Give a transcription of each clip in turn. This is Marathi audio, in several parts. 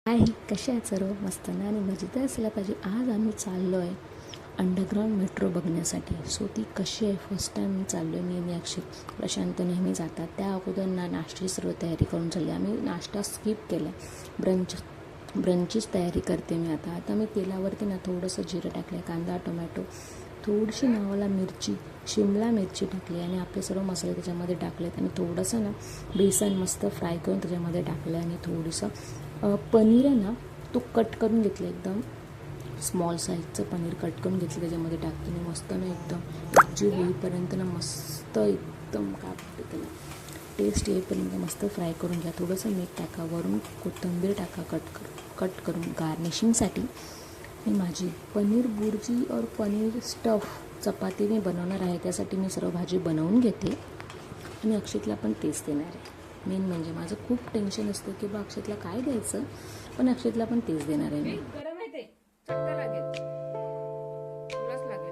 हाय, कसे आहेत सर्व? मस्त ना आणि मजेत असला पाहिजे. आज आम्ही चाललो आहे अंडरग्राऊंड मेट्रो बघण्यासाठी. सो ती कशी आहे, फर्स्ट टाईम मी चाललो आहे. मी आणि अक्षय. प्रशांत नेहमी जातात. त्या अगोदर नाश्त्याची सर्व तयारी करून चालली. आम्ही नाश्ता स्किप केला आहे. ब्रंचचीच तयारी करते मी आता मी तेलावरती ना थोडंसं जिरं टाकलं आहे, कांदा टोमॅटो, थोडीशी नावाला मिरची, शिमला मिरची टाकली आणि आपले सर्व मसाले त्याच्यामध्ये टाकले आहेत आणि थोडंसं ना बेसन मस्त फ्राय करून त्याच्यामध्ये टाकलं आणि थोडंसं पनीर आहे ना तो कट करून घेतलं, एकदम स्मॉल साईजचं पनीर कट करून घेतलं, त्याच्यामध्ये टाकते मी मस्त ना एकदम जी होईपर्यंत ना मस्त एकदम काय वाटतं त्याला टेस्ट येईपर्यंत मस्त फ्राय करून घ्या. थोडंसं मीठ टाका, वरून कोथिंबीर टाका कट करून गार्निशिंगसाठी. आणि माझी पनीर बुर्जी और पनीर स्टफ चपाती मी बनवणार आहे, त्यासाठी मी सर्व भाजी बनवून घेते आणि अक्षितला पण तेच देणार आहे. मेन म्हणजे माझं खूप टेन्शन असतं की बा अक्षितला काय द्यायचं, पण अक्षितला पण तेच देणार आहे मी. गरम आहे ते चटका लागेल, तुलाच लागेल.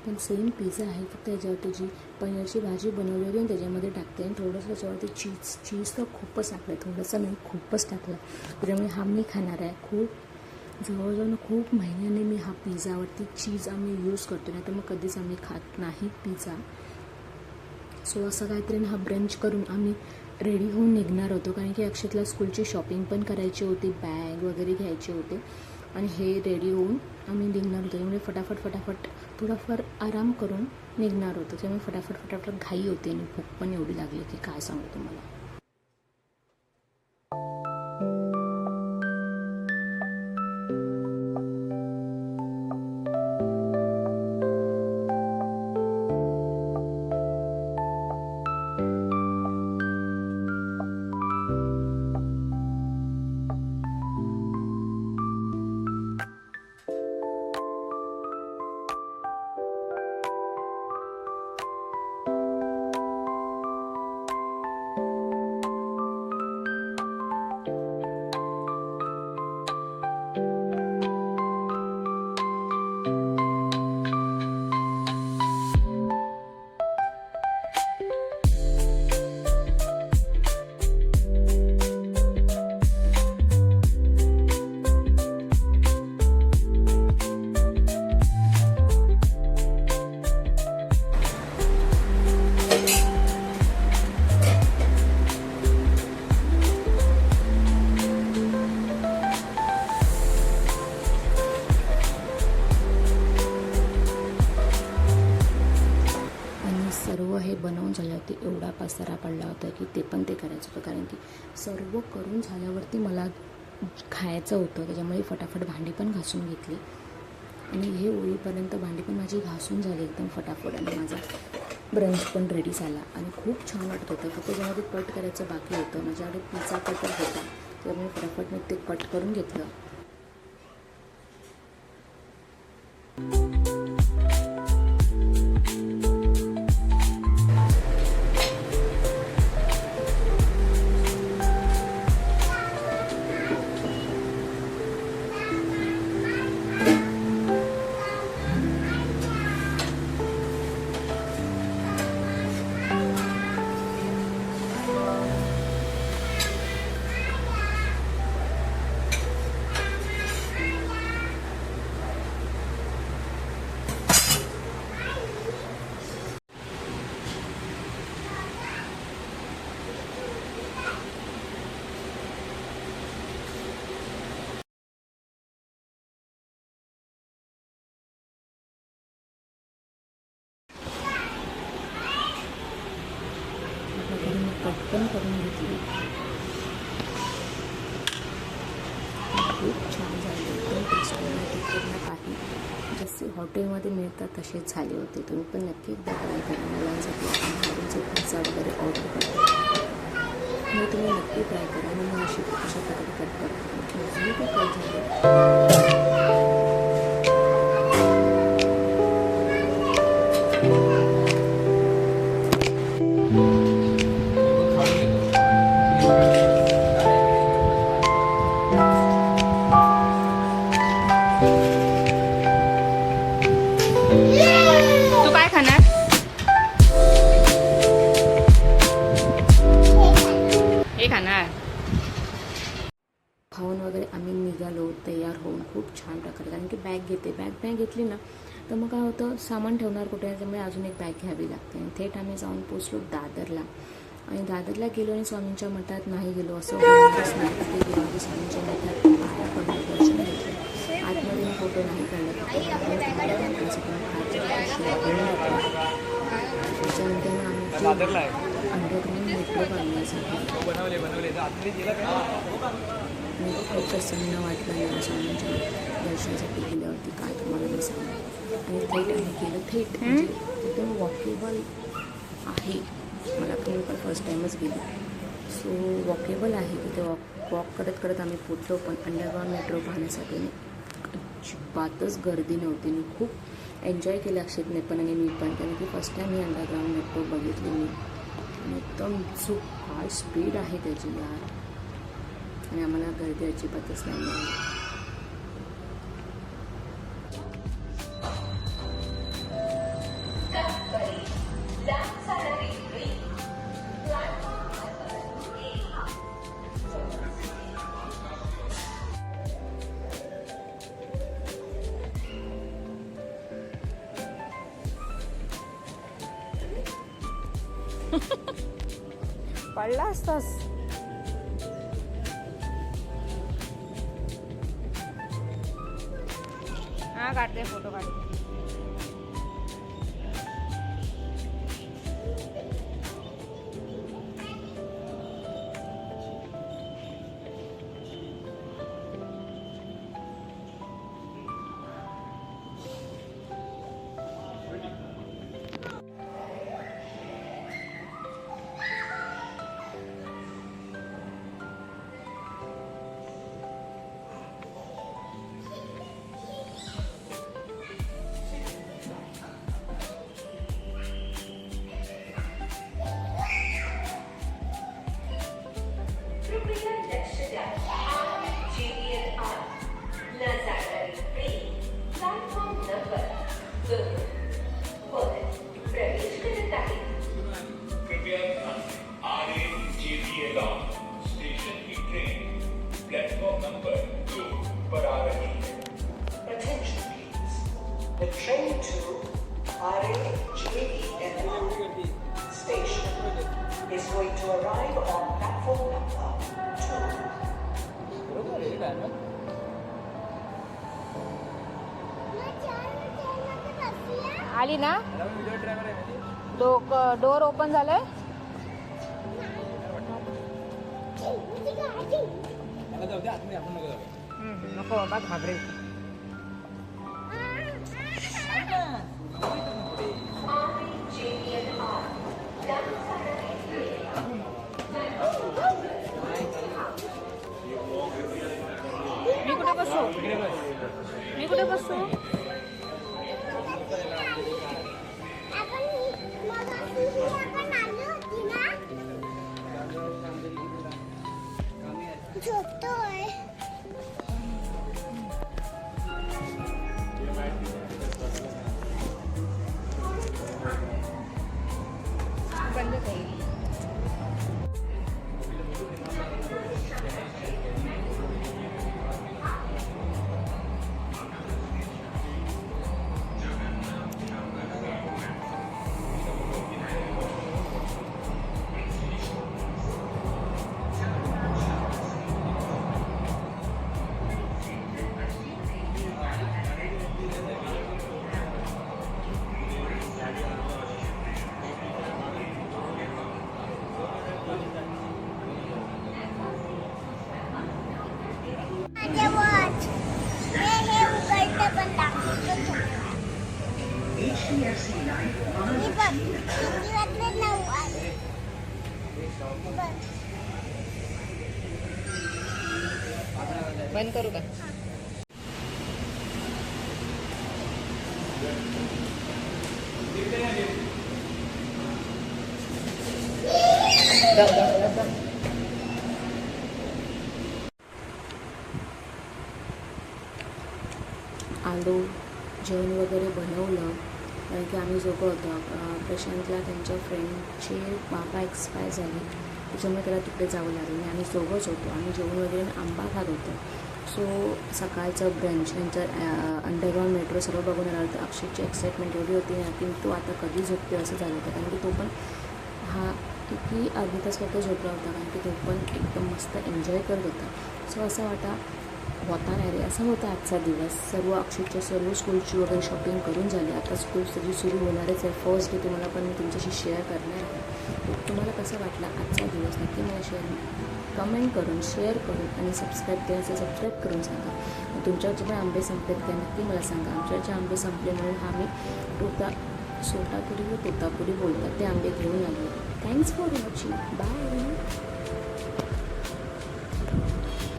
पण सेम पिझ्झा आहे, फक्त याच्यावरती जी पनीरची भाजी बनवली होती आणि त्याच्यामध्ये टाकते आणि थोडंसं त्याच्यावरती चीज तर खूपच टाकलं आहे, थोडंसं नाही खूपच टाकलं. त्याच्यामुळे हा मी खाणार आहे. जवळजवळ खूप महिन्यांनी मी हा पिझ्झावरती चीज आम्ही यूज करतो, नाही तर मग कधीच आम्ही खात नाही पिझ्झा. सो असं काहीतरी हा ब्रंच करून आम्ही रेडी होऊन निघणार होतो, कारण की अक्षतला स्कूलची शॉपिंग पण करायची होती, बॅग वगैरे घ्यायचे होते आणि हे रेडी होऊन आम्ही निघणार होतो. त्यामुळे फटाफट थोडाफार आराम करून निघणार होतो. त्यामुळे फटाफट घाई होती आणि भूक पण एवढी लागली की काय सांगू तुम्हाला. सर्व हे बनवून झाल्यावरती एवढा पसारा पडला होता की ते पण ते करायचं होतं, कारण की सर्व करून झाल्यावरती मला खायचं होतं. त्याच्यामुळे फटाफट भांडी पण घासून घेतली आणि हे होईपर्यंत भांडी पण माझी घासून झाली एकदम फटाफट आणि माझा ब्रंच पण रेडी झाला आणि खूप छान वाटत होतं. फक्त त्याच्यामध्ये कट करायचं बाकी होतं. माझ्याकडे पिझ्झा कटर होता, त्यामुळे फटाफट मी ते कट करून घेतलं. पटकन करून घेतली. खूप छान झाले, एकदम टेस्टी पूर्ण काही जसे हॉटेलमध्ये मिळतात तसेच झाले होते. तुम्ही पण नक्की एकदा ट्राय करा. मुलांसाठी बाहेरचे पिझ्झा वगैरे ऑर्डर करतो मग तुम्ही नक्की ट्राय करा आणि मग अशा प्रकारे कट करतो इझिली ते कट झाले. तू काय खाणार? हे खाणार. खाऊन वगैरे आम्ही निघालो तयार होऊन खूप छान प्रकारे, कारण की बॅग घेतली ना तर मग काय होतं, सामान ठेवणार कुठे, त्यामुळे अजून एक बॅग घ्यावी लागते. आणि थेट आम्ही जाऊन पोचलो दादरला आणि दादरला गेलो आणि स्वामींच्या मठात नाही गेलो असं होणारच नाही. तिथे गेलो आणि स्वामींच्या मठात बाहेर पडलो, दर्शन घेतलं. आतमध्ये मी फोटो नाही काढले, त्याच्यानंतर आम्ही अंडरग्राऊंड मेट्रो बांधण्यासाठी खूप प्रसन्न वाटलं मला स्वामींच्या दर्शनासाठी गेल्यावरती, काय तुम्हाला मी सांगू. आणि थेट आम्ही गेलो, थेट म्हणजे एकदम वॉकेबल आहे. मला मी पण फर्स्ट टाईमच गेलो, सो वॉकेबल आहे. तिथे वॉक करत आम्ही पोचलो. पण अंडरग्राऊंड मेट्रो पाहण्यासाठी अजिबातच गर्दी नव्हती. मी खूप एन्जॉय केलं अक्षतने पण आणि मी पण, कारण की फर्स्ट टाईम मी अंडरग्राऊंड मेट्रो बघितली मी. आणि एकदम काय स्पीड आहे त्याची यार, आणि आम्हाला गर्दी अजिबातच नाही मिळाली. पडला असतास. हा काढते फोटो काढते. स्टेशन की ट्रेन प्लेटफॉर्म नंबर 2 पर आ रही है. Attention please. The train to RAJELL station is going to arrive on platform number 2. आली ना. डोर ओपन झालंय. नको बाबा घाबरेल. मी कुठे बसू. मी कुठे बसू. बंद करू. बंद करू का. आलो, जेवण वगैरे बनवलं. कारण की आम्ही दोघं होतो. प्रशांतला त्यांच्या फ्रेंडचे बाबा एक्सपायर झाले, त्याच्यामुळे त्याला तिकडे जावं लागलं आणि आम्ही दोघंच होतो. आम्ही जेवण वगैरे आंबा खात होतो. सो सकाळचं ब्रंच नंतर अंडरग्राऊंड मेट्रो सर्व बघून आलं होतं. अक्षयची एक्साइटमेंट एवढी होती की तो आता कधी झोपते असं झालं होतं. कारण की तो पण हा किती अर्धा तास फक्त झोपला होता. कारण की तो पण एकदम मस्त एन्जॉय करत होता. सो असं होता नाही रे, असा होता आजचा दिवस. सर्व अक्षयच्या सर्व स्कूलची वगैरे शॉपिंग करून झाली. आता स्कूल सगळी सुरू होणारच आहे. फर्स्ट डे तुम्हाला पण मी तुमच्याशी शेअर करणार आहे. तुम्हाला कसं वाटला आजचा दिवस नक्की मला कमेंट करून, शेअर करून आणि सबस्क्राईब केल्याचं सबस्क्राईब करून सांगा. तुमच्याकडचे पण आंबे संपलेत का नक्की मला सांगा. आमच्याकडचे आंबे संपले म्हणून आम्ही सोटापुरी व तोतापुरी बोलतात ते आंबे घेऊन आलो. Thanks for watching. बाय.